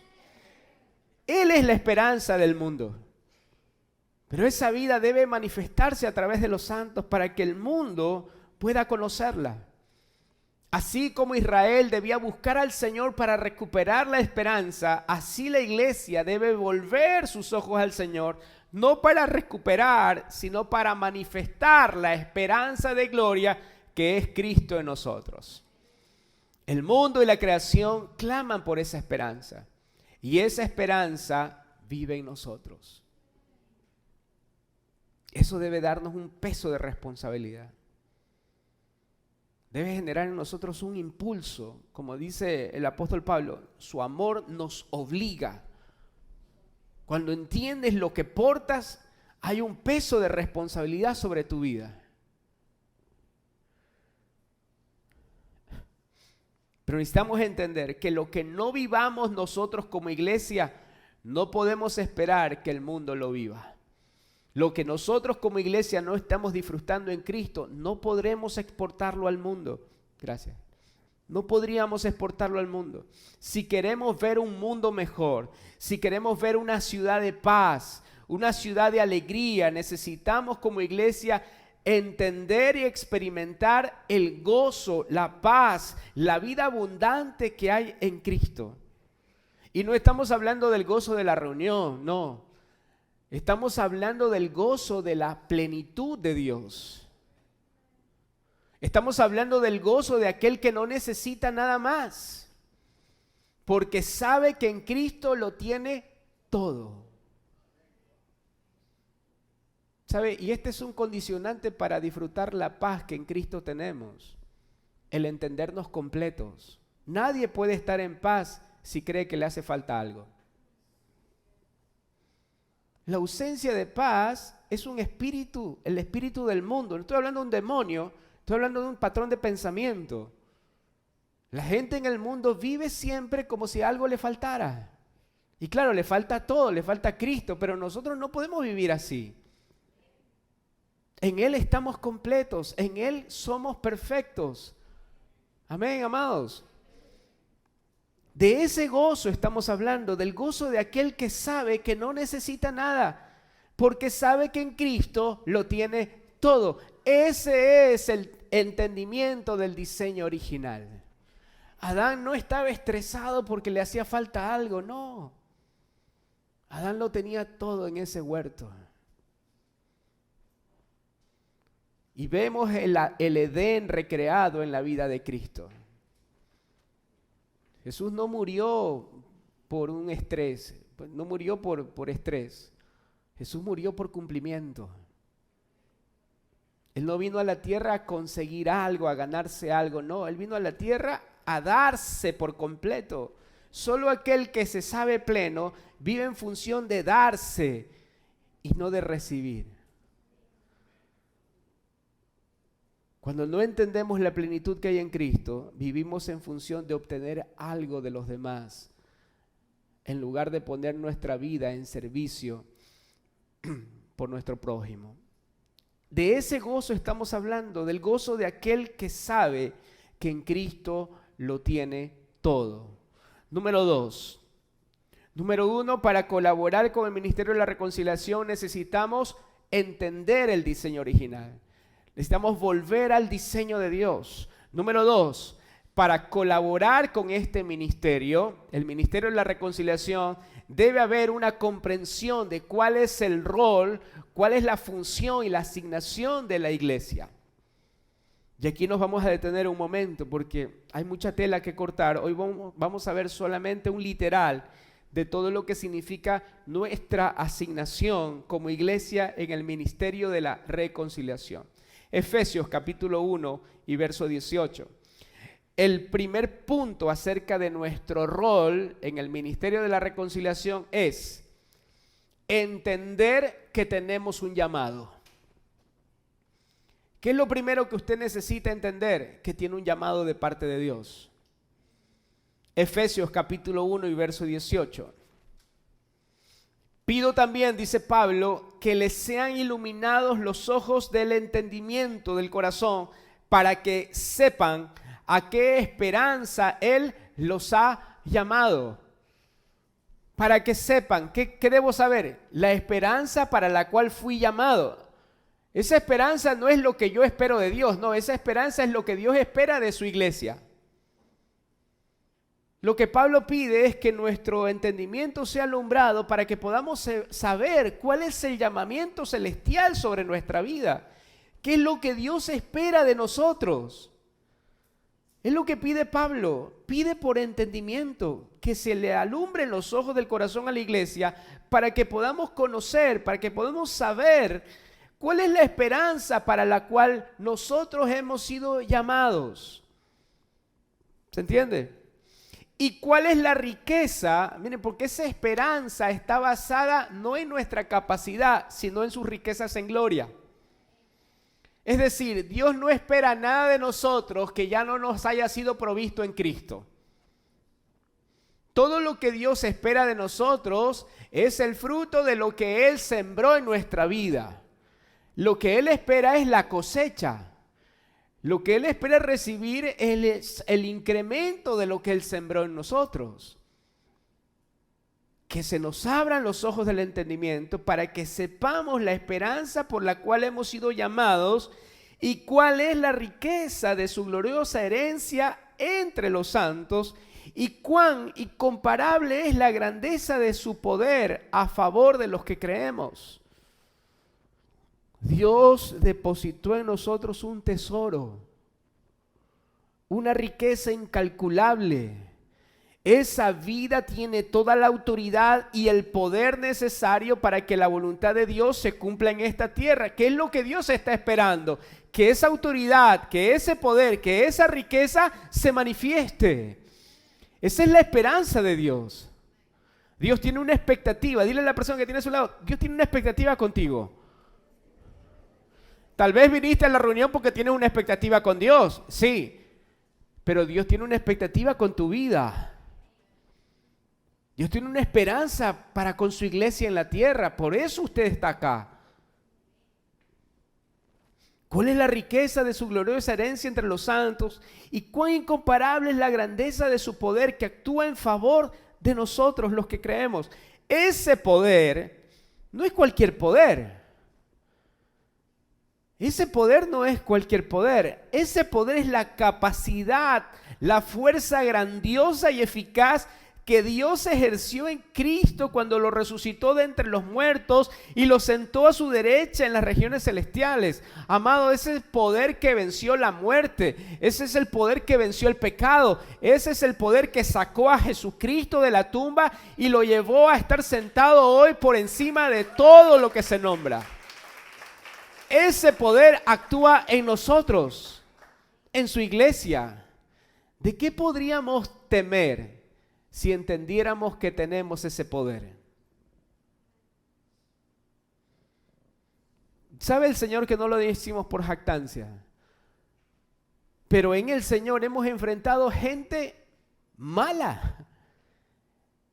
Él es la esperanza del mundo. Pero esa vida debe manifestarse a través de los santos para que el mundo pueda conocerla. Así como Israel debía buscar al Señor para recuperar la esperanza, así la iglesia debe volver sus ojos al Señor, no para recuperar, sino para manifestar la esperanza de gloria que es Cristo en nosotros. El mundo y la creación claman por esa esperanza, y esa esperanza vive en nosotros. Eso debe darnos un peso de responsabilidad. Debe generar en nosotros un impulso, como dice el apóstol Pablo, su amor nos obliga. Cuando entiendes lo que portas, hay un peso de responsabilidad sobre tu vida. Pero necesitamos entender que lo que no vivamos nosotros como iglesia, no podemos esperar que el mundo lo viva. Lo que nosotros como iglesia no estamos disfrutando en Cristo, no podremos exportarlo al mundo. Gracias. No podríamos exportarlo al mundo. Si queremos ver un mundo mejor, si queremos ver una ciudad de paz, una ciudad de alegría, necesitamos como iglesia entender y experimentar el gozo, la paz, la vida abundante que hay en Cristo. Y no estamos hablando del gozo de la reunión, no. Estamos hablando del gozo de la plenitud de Dios. Estamos hablando del gozo de aquel que no necesita nada más, porque sabe que en Cristo lo tiene todo. ¿Sabe? Y este es un condicionante para disfrutar la paz que en Cristo tenemos, el entendernos completos. Nadie puede estar en paz si cree que le hace falta algo. La ausencia de paz es un espíritu, el espíritu del mundo. No estoy hablando de un demonio, estoy hablando de un patrón de pensamiento. La gente en el mundo vive siempre como si algo le faltara. Y claro, le falta todo, le falta Cristo, pero nosotros no podemos vivir así. En Él estamos completos, en Él somos perfectos. Amén, amados. De ese gozo estamos hablando, del gozo de aquel que sabe que no necesita nada, porque sabe que en Cristo lo tiene todo. Ese es el entendimiento del diseño original. Adán no estaba estresado porque le hacía falta algo, no. Adán lo tenía todo en ese huerto. Y vemos el Edén recreado en la vida de Cristo. Jesús no murió por un estrés, no murió por estrés. Jesús murió por cumplimiento. Él no vino a la tierra a conseguir algo, a ganarse algo, no. Él vino a la tierra a darse por completo. Solo aquel que se sabe pleno vive en función de darse y no de recibir. Cuando no entendemos la plenitud que hay en Cristo, vivimos en función de obtener algo de los demás, en lugar de poner nuestra vida en servicio por nuestro prójimo. De ese gozo estamos hablando, del gozo de aquel que sabe que en Cristo lo tiene todo. Número 2. Número 1, para colaborar con el Ministerio de la Reconciliación necesitamos entender el diseño original. Necesitamos volver al diseño de Dios. Número 2, para colaborar con este ministerio, el Ministerio de la Reconciliación, debe haber una comprensión de cuál es el rol, cuál es la función y la asignación de la iglesia. Y aquí nos vamos a detener un momento porque hay mucha tela que cortar. Hoy vamos a ver solamente un literal de todo lo que significa nuestra asignación como iglesia en el ministerio de la reconciliación. Efesios capítulo 1 y verso 18. El primer punto acerca de nuestro rol en el ministerio de la reconciliación es entender que tenemos un llamado. ¿Qué es lo primero que usted necesita entender? Que tiene un llamado de parte de Dios. Efesios capítulo 1 y verso 18. Pido también, dice Pablo, que les sean iluminados los ojos del entendimiento del corazón para que sepan a qué esperanza Él los ha llamado. Para que sepan, ¿qué debo saber? La esperanza para la cual fui llamado. Esa esperanza no es lo que yo espero de Dios, no, esa esperanza es lo que Dios espera de su iglesia. Lo que Pablo pide es que nuestro entendimiento sea alumbrado para que podamos saber cuál es el llamamiento celestial sobre nuestra vida. ¿Qué es lo que Dios espera de nosotros? Es lo que pide Pablo. Pide por entendimiento, que se le alumbren los ojos del corazón a la iglesia para que podamos conocer, para que podamos saber cuál es la esperanza para la cual nosotros hemos sido llamados. ¿Se entiende? ¿Y cuál es la riqueza? Miren, porque esa esperanza está basada no en nuestra capacidad, sino en sus riquezas en gloria. Es decir, Dios no espera nada de nosotros que ya no nos haya sido provisto en Cristo. Todo lo que Dios espera de nosotros es el fruto de lo que Él sembró en nuestra vida. Lo que Él espera es la cosecha. Lo que Él espera recibir es el incremento de lo que Él sembró en nosotros. Que se nos abran los ojos del entendimiento para que sepamos la esperanza por la cual hemos sido llamados y cuál es la riqueza de su gloriosa herencia entre los santos y cuán incomparable es la grandeza de su poder a favor de los que creemos. Dios depositó en nosotros un tesoro, una riqueza incalculable. Esa vida tiene toda la autoridad y el poder necesario para que la voluntad de Dios se cumpla en esta tierra. ¿Qué es lo que Dios está esperando? Que esa autoridad, que ese poder, que esa riqueza se manifieste. Esa es la esperanza de Dios. Dios tiene una expectativa. Dile a la persona que tiene a su lado, Dios tiene una expectativa contigo. Tal vez viniste a la reunión porque tienes una expectativa con Dios, sí, pero Dios tiene una expectativa con tu vida. Dios tiene una esperanza para con su iglesia en la tierra, por eso usted está acá. ¿Cuál es la riqueza de su gloriosa herencia entre los santos? ¿Y cuán incomparable es la grandeza de su poder que actúa en favor de nosotros los que creemos? Ese poder no es cualquier poder. Ese poder no es cualquier poder. Ese poder es la capacidad, la fuerza grandiosa y eficaz que Dios ejerció en Cristo cuando lo resucitó de entre los muertos y lo sentó a su derecha en las regiones celestiales. Amado, ese es el poder que venció la muerte. Ese es el poder que venció el pecado. Ese es el poder que sacó a Jesucristo de la tumba y lo llevó a estar sentado hoy por encima de todo lo que se nombra. Ese poder actúa en nosotros, en su iglesia. ¿De qué podríamos temer si entendiéramos que tenemos ese poder? ¿Sabe el Señor que no lo decimos por jactancia? Pero en el Señor hemos enfrentado gente mala,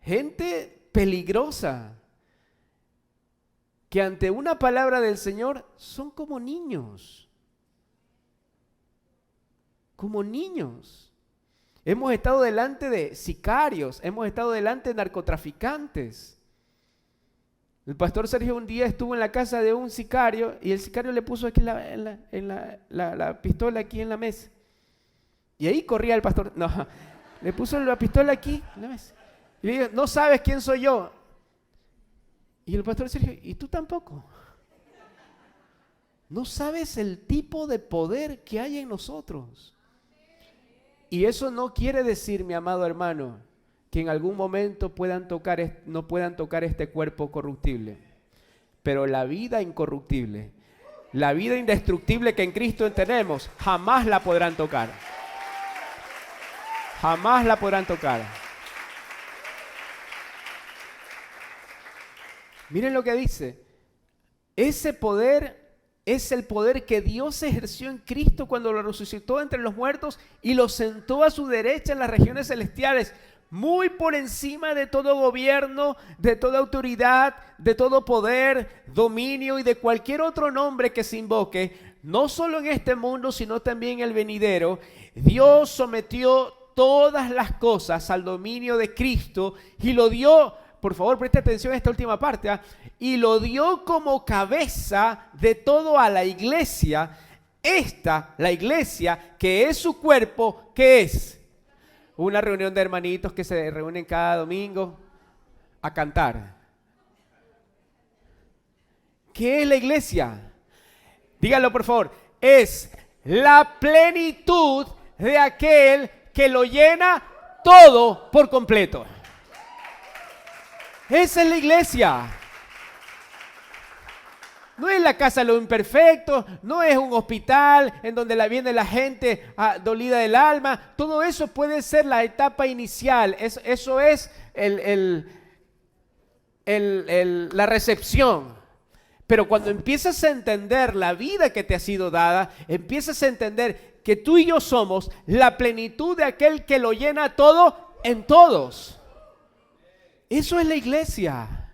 gente peligrosa, que ante una palabra del Señor son como niños. Como niños. Hemos estado delante de sicarios, hemos estado delante de narcotraficantes. El pastor Sergio un día estuvo en la casa de un sicario y el sicario le puso aquí la pistola aquí en la mesa. Y ahí corría el pastor. No, le puso la pistola aquí en la mesa. Y le dijo, ¿no sabes quién soy yo? Y el pastor Sergio, ¿y tú tampoco? No sabes el tipo de poder que hay en nosotros. Y eso no quiere decir, mi amado hermano, que en algún momento no puedan tocar este cuerpo corruptible, pero la vida incorruptible, la vida indestructible que en Cristo tenemos, jamás la podrán tocar. Jamás la podrán tocar. Miren lo que dice. Ese poder es el poder que Dios ejerció en Cristo cuando lo resucitó entre los muertos y lo sentó a su derecha en las regiones celestiales, muy por encima de todo gobierno, de toda autoridad, de todo poder, dominio y de cualquier otro nombre que se invoque, no solo en este mundo, sino también en el venidero. Dios sometió todas las cosas al dominio de Cristo y lo dio, por favor preste atención a esta última parte, y lo dio como cabeza de todo a la iglesia. La iglesia, que es su cuerpo, ¿qué es? Una reunión de hermanitos que se reúnen cada domingo a cantar. ¿Qué es la iglesia? Díganlo por favor. Es la plenitud de aquel que lo llena todo por completo. Esa es la iglesia. No es la casa de los imperfectos, no es un hospital en donde viene la gente dolida del alma. Todo eso puede ser la etapa inicial. Eso es la recepción. Pero cuando empiezas a entender la vida que te ha sido dada, empiezas a entender que tú y yo somos la plenitud de aquel que lo llena todo en todos. Eso es la iglesia.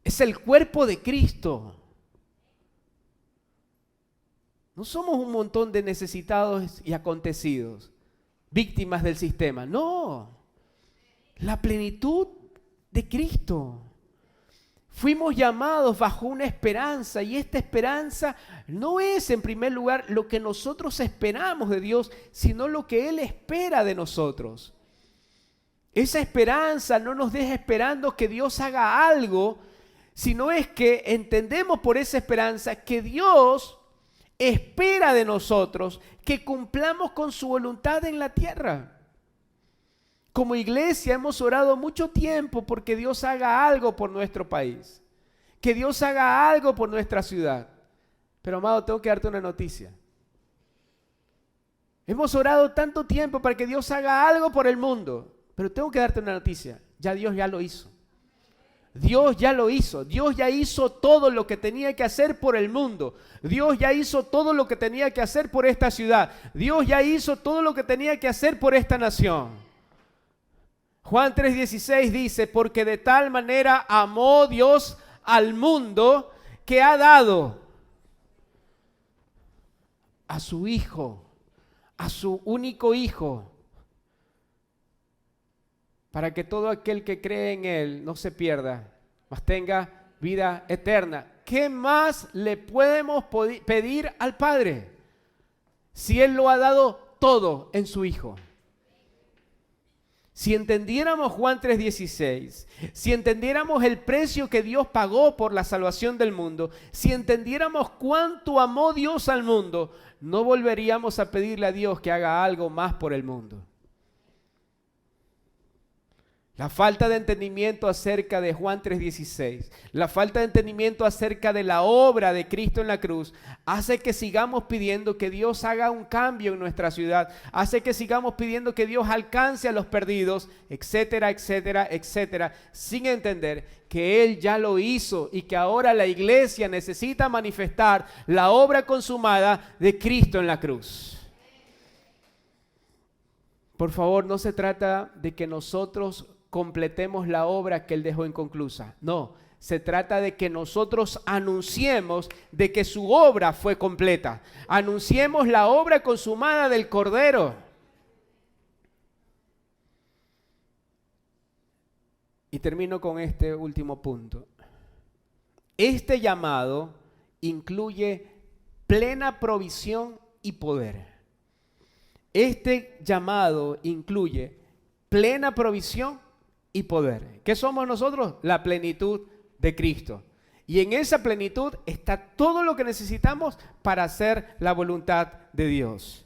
Es el cuerpo de Cristo. No somos un montón de necesitados y acontecidos, víctimas del sistema. No, la plenitud de Cristo. Fuimos llamados bajo una esperanza y esta esperanza no es en primer lugar lo que nosotros esperamos de Dios, sino lo que Él espera de nosotros. Esa esperanza no nos deja esperando que Dios haga algo, sino es que entendemos por esa esperanza que Dios espera de nosotros que cumplamos con su voluntad en la tierra. Como iglesia hemos orado mucho tiempo porque Dios haga algo por nuestro país, que Dios haga algo por nuestra ciudad. Pero amado, tengo que darte una noticia. Hemos orado tanto tiempo para que Dios haga algo por el mundo, pero tengo que darte una noticia. Ya Dios ya lo hizo. Dios ya lo hizo. Dios ya hizo todo lo que tenía que hacer por el mundo. Dios ya hizo todo lo que tenía que hacer por esta ciudad. Dios ya hizo todo lo que tenía que hacer por esta nación. Juan 3:16 dice, porque de tal manera amó Dios al mundo que ha dado a su Hijo, a su único Hijo, para que todo aquel que cree en Él no se pierda, mas tenga vida eterna. ¿Qué más le podemos pedir al Padre si Él lo ha dado todo en su Hijo? Si entendiéramos Juan 3:16, si entendiéramos el precio que Dios pagó por la salvación del mundo, si entendiéramos cuánto amó Dios al mundo, no volveríamos a pedirle a Dios que haga algo más por el mundo. La falta de entendimiento acerca de Juan 3:16, la falta de entendimiento acerca de la obra de Cristo en la cruz, hace que sigamos pidiendo que Dios haga un cambio en nuestra ciudad, hace que sigamos pidiendo que Dios alcance a los perdidos, etcétera, etcétera, etcétera, sin entender que Él ya lo hizo y que ahora la iglesia necesita manifestar la obra consumada de Cristo en la cruz. Por favor, no se trata de que nosotros completemos la obra que Él dejó inconclusa. No, se trata de que nosotros anunciemos de que su obra fue completa. Anunciemos la obra consumada del Cordero. Y termino con este último punto. Este llamado incluye plena provisión y poder. Este llamado incluye plena provisión y poder. ¿Qué somos nosotros? La plenitud de Cristo. Y en esa plenitud está todo lo que necesitamos para hacer la voluntad de Dios.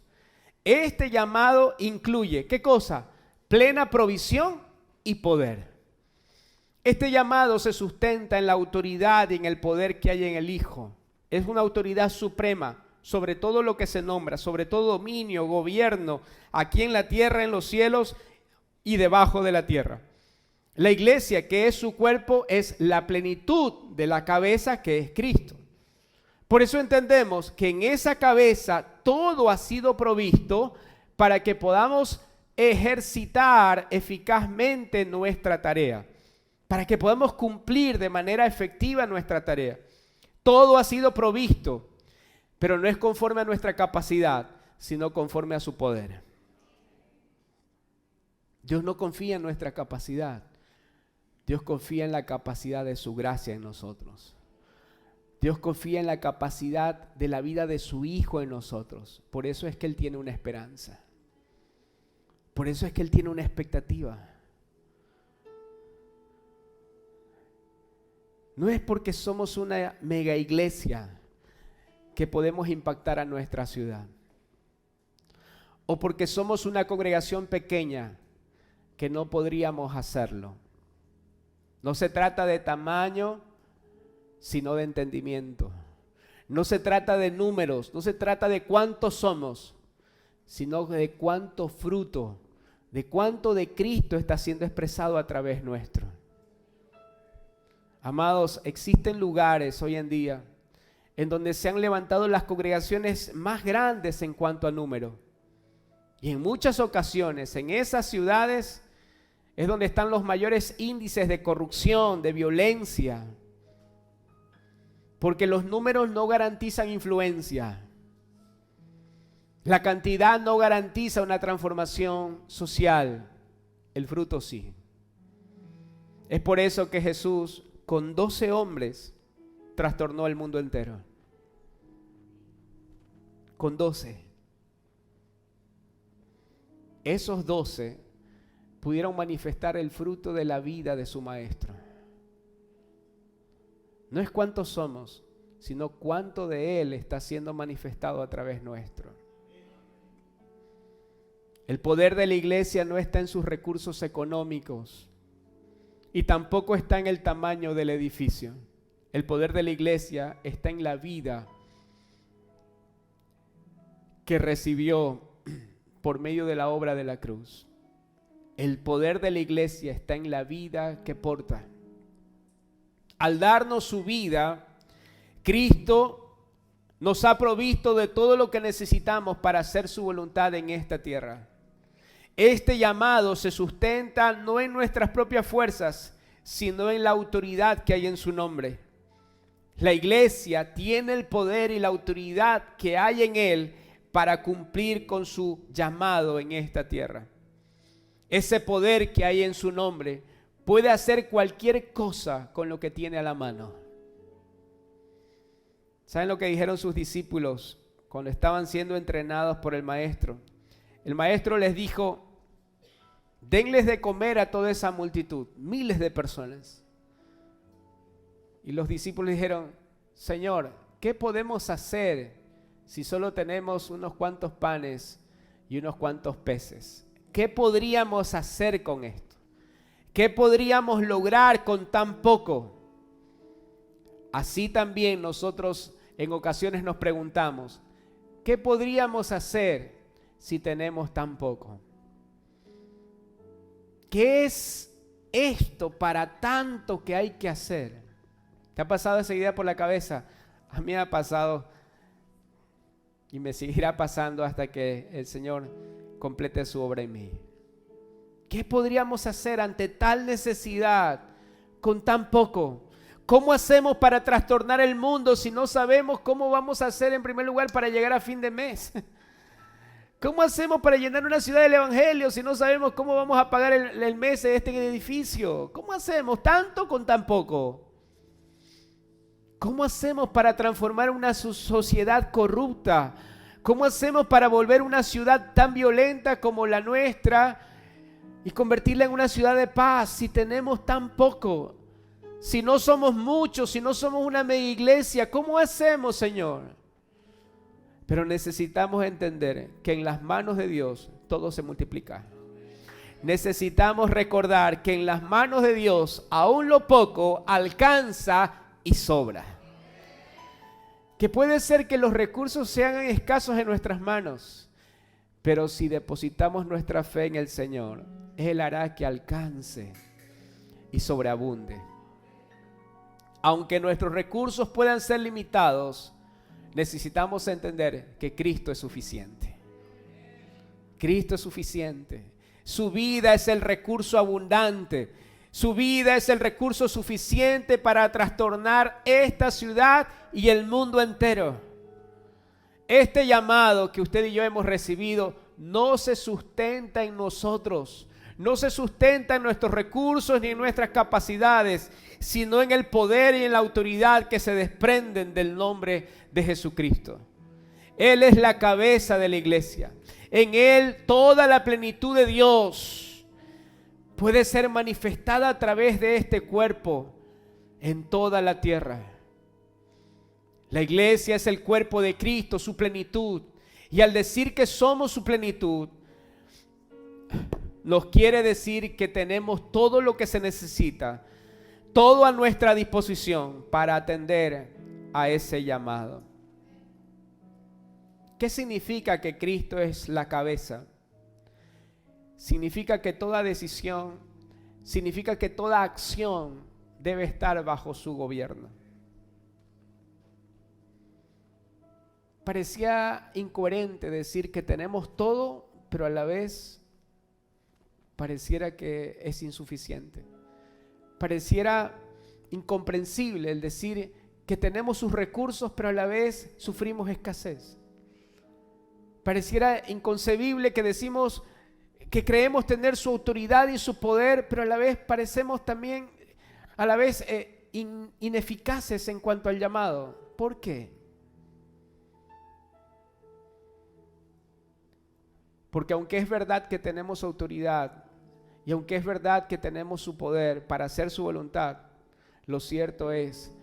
Este llamado incluye, ¿qué cosa? plena provisión y poder. Este llamado se sustenta en la autoridad y en el poder que hay en el Hijo. Es una autoridad suprema sobre todo lo que se nombra, sobre todo dominio, gobierno, aquí en la tierra, en los cielos y debajo de la tierra. La iglesia, que es su cuerpo, es la plenitud de la cabeza, que es Cristo. Por eso entendemos que en esa cabeza todo ha sido provisto para que podamos ejercitar eficazmente nuestra tarea, para que podamos cumplir de manera efectiva nuestra tarea. Todo ha sido provisto, pero no es conforme a nuestra capacidad, sino conforme a su poder. Dios no confía en nuestra capacidad. Dios confía en la capacidad de su gracia en nosotros. Dios confía en la capacidad de la vida de su Hijo en nosotros. Por eso es que Él tiene una esperanza. Por eso es que Él tiene una expectativa. No es porque somos una mega iglesia que podemos impactar a nuestra ciudad. O porque somos una congregación pequeña que no podríamos hacerlo. No se trata de tamaño, sino de entendimiento. No se trata de números, no se trata de cuántos somos, sino de cuánto fruto, de cuánto de Cristo está siendo expresado a través nuestro. Amados, existen lugares hoy en día en donde se han levantado las congregaciones más grandes en cuanto a número. Y en muchas ocasiones, en esas ciudades, es donde están los mayores índices de corrupción, de violencia. Porque los números no garantizan influencia. La cantidad no garantiza una transformación social. El fruto sí. Es por eso que Jesús, con 12 hombres, trastornó el mundo entero. Con 12. Esos 12 pudieron manifestar el fruto de la vida de su maestro. No es cuántos somos, sino cuánto de Él está siendo manifestado a través nuestro. El poder de la iglesia no está en sus recursos económicos y tampoco está en el tamaño del edificio. El poder de la iglesia está en la vida que recibió por medio de la obra de la cruz. El poder de la iglesia está en la vida que porta. Al darnos su vida, Cristo nos ha provisto de todo lo que necesitamos para hacer su voluntad en esta tierra. Este llamado se sustenta no en nuestras propias fuerzas, sino en la autoridad que hay en su nombre. La iglesia tiene el poder y la autoridad que hay en Él para cumplir con su llamado en esta tierra. Ese poder que hay en su nombre puede hacer cualquier cosa con lo que tiene a la mano. ¿Saben lo que dijeron sus discípulos cuando estaban siendo entrenados por el maestro? El maestro les dijo: denles de comer a toda esa multitud, miles de personas. Y los discípulos dijeron: Señor, ¿qué podemos hacer si solo tenemos unos cuantos panes y unos cuantos peces? ¿Qué podríamos hacer con esto? ¿Qué podríamos lograr con tan poco? Así también nosotros en ocasiones nos preguntamos: ¿qué podríamos hacer si tenemos tan poco? ¿Qué es esto para tanto que hay que hacer? ¿Te ha pasado esa idea por la cabeza? A mí me ha pasado y me seguirá pasando hasta que el Señor complete su obra en mí. ¿Qué podríamos hacer ante tal necesidad con tan poco? ¿Cómo hacemos para trastornar el mundo si no sabemos cómo vamos a hacer en primer lugar para llegar a fin de mes? ¿Cómo hacemos para llenar una ciudad del evangelio si no sabemos cómo vamos a pagar el mes de este edificio? ¿Cómo hacemos tanto con tan poco? ¿Cómo hacemos para transformar una sociedad corrupta? ¿Cómo hacemos para volver una ciudad tan violenta como la nuestra y convertirla en una ciudad de paz si tenemos tan poco? Si no somos muchos, si no somos una mega iglesia, ¿cómo hacemos, Señor? Pero necesitamos entender que en las manos de Dios todo se multiplica. necesitamos recordar que en las manos de Dios aún lo poco alcanza y sobra. Que puede ser que los recursos sean escasos en nuestras manos, pero si depositamos nuestra fe en el Señor, Él hará que alcance y sobreabunde. Aunque nuestros recursos puedan ser limitados, necesitamos entender que Cristo es suficiente. Cristo es suficiente. Su vida es el recurso abundante. Su vida es el recurso suficiente para trastornar esta ciudad y el mundo entero. Este llamado que usted y yo hemos recibido no se sustenta en nosotros, no se sustenta en nuestros recursos ni en nuestras capacidades, sino en el poder y en la autoridad que se desprenden del nombre de Jesucristo. Él es la cabeza de la iglesia. En Él toda la plenitud de Dios puede ser manifestada a través de este cuerpo en toda la tierra. La iglesia es el cuerpo de Cristo, su plenitud. Y al decir que somos su plenitud, nos quiere decir que tenemos todo lo que se necesita, todo a nuestra disposición para atender a ese llamado. ¿Qué significa que Cristo es la cabeza? Significa que toda decisión, significa que toda acción debe estar bajo su gobierno. Parecía incoherente decir que tenemos todo, pero a la vez pareciera que es insuficiente. Pareciera incomprensible el decir que tenemos sus recursos, pero a la vez sufrimos escasez. Pareciera inconcebible que decimos que creemos tener su autoridad y su poder, pero a la vez parecemos también ineficaces en cuanto al llamado. ¿Por qué? Porque aunque es verdad que tenemos autoridad y aunque es verdad que tenemos su poder para hacer su voluntad, lo cierto es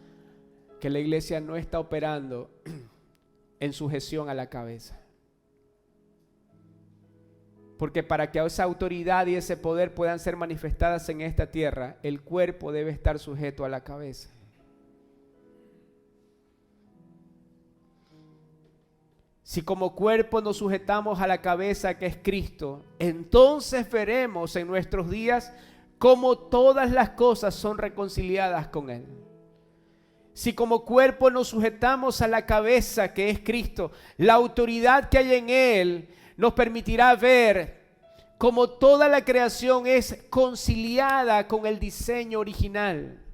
que la iglesia no está operando en sujeción a la cabeza. Porque para que esa autoridad y ese poder puedan ser manifestadas en esta tierra, el cuerpo debe estar sujeto a la cabeza. Si como cuerpo nos sujetamos a la cabeza que es Cristo, entonces veremos en nuestros días cómo todas las cosas son reconciliadas con Él. Si como cuerpo nos sujetamos a la cabeza que es Cristo, la autoridad que hay en Él nos permitirá ver cómo toda la creación es conciliada con el diseño original.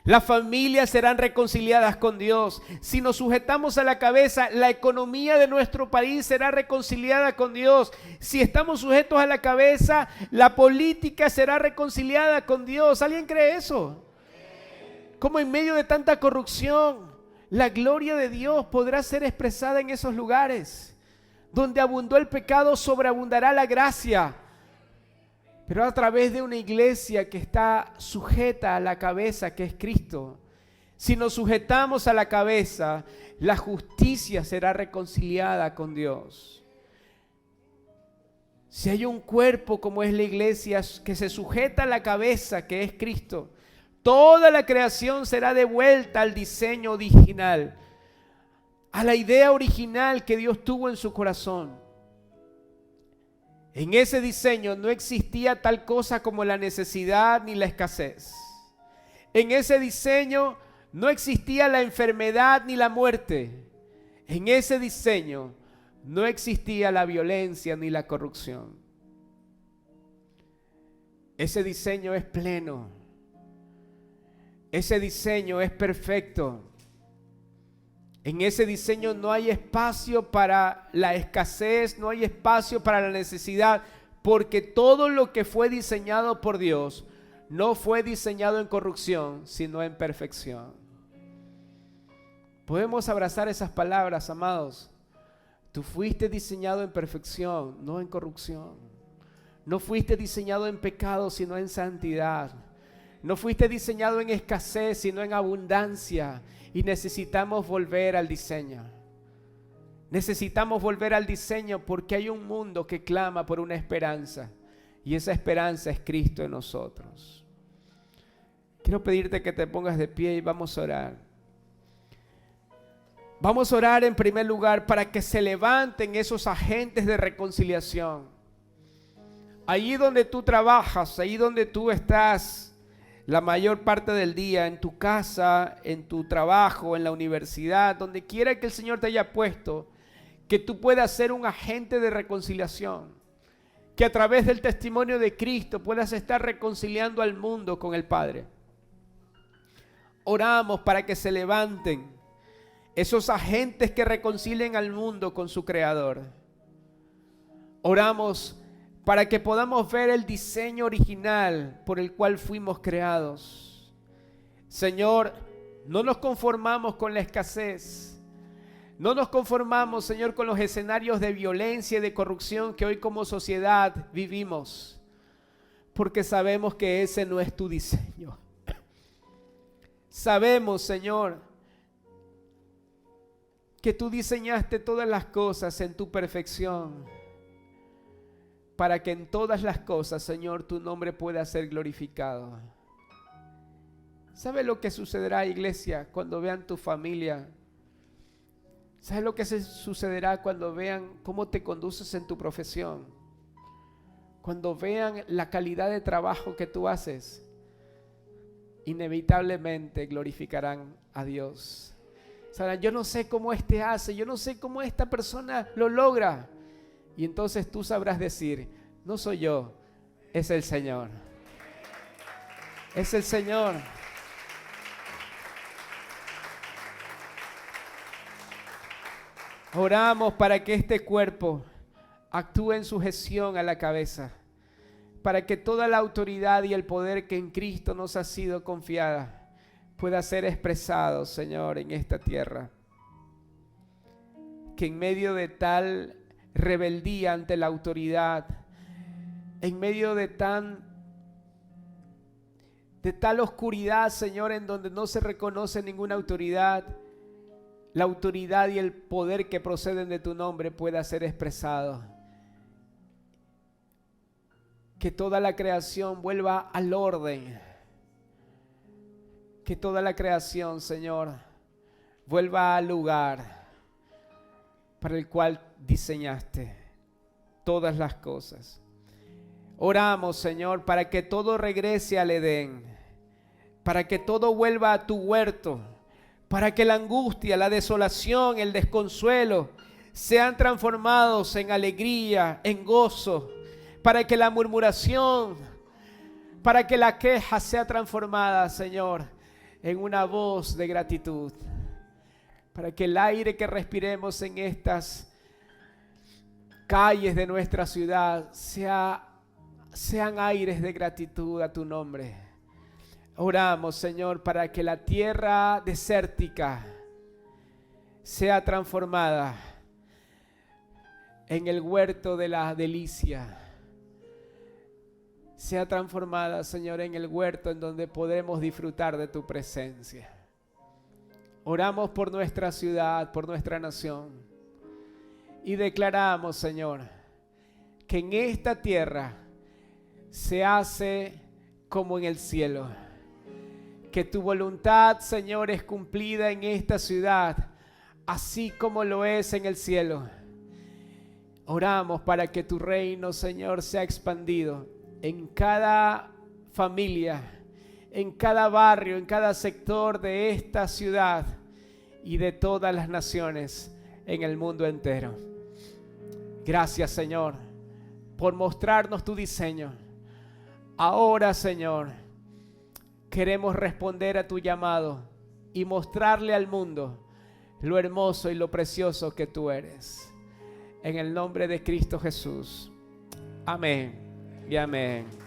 Las familias serán reconciliadas con Dios. Si nos sujetamos a la cabeza, la economía de nuestro país será reconciliada con Dios. Si estamos sujetos a la cabeza, la política será reconciliada con Dios. ¿Alguien cree eso? ¿Cómo en medio de tanta corrupción, la gloria de Dios podrá ser expresada en esos lugares? Donde abundó el pecado, sobreabundará la gracia. Pero a través de una iglesia que está sujeta a la cabeza que es Cristo. Si nos sujetamos a la cabeza, la justicia será reconciliada con Dios. Si hay un cuerpo como es la iglesia que se sujeta a la cabeza que es Cristo, toda la creación será devuelta al diseño original, a la idea original que Dios tuvo en su corazón. En ese diseño no existía tal cosa como la necesidad ni la escasez. En ese diseño no existía la enfermedad ni la muerte. En ese diseño no existía la violencia ni la corrupción. Ese diseño es pleno. Ese diseño es perfecto. En ese diseño no hay espacio para la escasez, no hay espacio para la necesidad, porque todo lo que fue diseñado por Dios no fue diseñado en corrupción, sino en perfección. Podemos abrazar esas palabras, amados. Tú fuiste diseñado en perfección, no en corrupción. No fuiste diseñado en pecado, sino en santidad. No fuiste diseñado en escasez, sino en abundancia. Y necesitamos volver al diseño. Necesitamos volver al diseño porque hay un mundo que clama por una esperanza. y esa esperanza es Cristo en nosotros. Quiero pedirte que te pongas de pie y vamos a orar. Vamos a orar en primer lugar para que se levanten esos agentes de reconciliación. Allí donde tú trabajas, allí donde tú estás la mayor parte del día, en tu casa, en tu trabajo, en la universidad, donde quiera que el Señor te haya puesto, que tú puedas ser un agente de reconciliación, que a través del testimonio de Cristo puedas estar reconciliando al mundo con el Padre. Oramos para que se levanten esos agentes que reconcilien al mundo con su Creador. Oramos para que podamos ver el diseño original por el cual fuimos creados. Señor, no nos conformamos con la escasez. No nos conformamos, Señor, con los escenarios de violencia y de corrupción que hoy como sociedad vivimos, porque sabemos que ese no es tu diseño. Sabemos, Señor, que tú diseñaste todas las cosas en tu perfección, para que en todas las cosas, Señor, tu nombre pueda ser glorificado. ¿Sabe lo que sucederá, iglesia, cuando vean tu familia? ¿Sabes lo que sucederá cuando vean cómo te conduces en tu profesión? Cuando vean la calidad de trabajo que tú haces, inevitablemente glorificarán a Dios. Sabrán, yo no sé cómo este hace, yo no sé cómo esta persona lo logra. Y entonces tú sabrás decir, no soy yo, es el Señor. Es el Señor. Oramos para que este cuerpo actúe en sujeción a la cabeza, para que toda la autoridad y el poder que en Cristo nos ha sido confiada pueda ser expresado, Señor, en esta tierra. Que en medio de tal rebeldía ante la autoridad, en medio de tal oscuridad, Señor, en donde no se reconoce ninguna autoridad, la autoridad y el poder que proceden de tu nombre pueda ser expresado. Que toda la creación vuelva al orden. Que toda la creación, Señor, vuelva al lugar para el cual diseñaste todas las cosas. Oramos, Señor, para que todo regrese al Edén, para que todo vuelva a tu huerto, para que la angustia, la desolación, el desconsuelo sean transformados en alegría, en gozo, para que la murmuración, para que la queja sea transformada, Señor, en una voz de gratitud, para que el aire que respiremos en estas calles de nuestra ciudad sean aires de gratitud a tu nombre. Oramos, Señor, para que la tierra desértica sea transformada en el huerto de la delicia. Sea transformada, Señor, en el huerto en donde podemos disfrutar de tu presencia. Oramos por nuestra ciudad, por nuestra nación. Y declaramos, Señor, que en esta tierra se hace como en el cielo. Que tu voluntad, Señor, es cumplida en esta ciudad, así como lo es en el cielo. Oramos para que tu reino, Señor, sea expandido en cada familia, en cada barrio, en cada sector de esta ciudad y de todas las naciones en el mundo entero. Gracias, Señor, por mostrarnos tu diseño. Ahora, Señor, queremos responder a tu llamado y mostrarle al mundo lo hermoso y lo precioso que tú eres. En el nombre de Cristo Jesús. Amén y amén.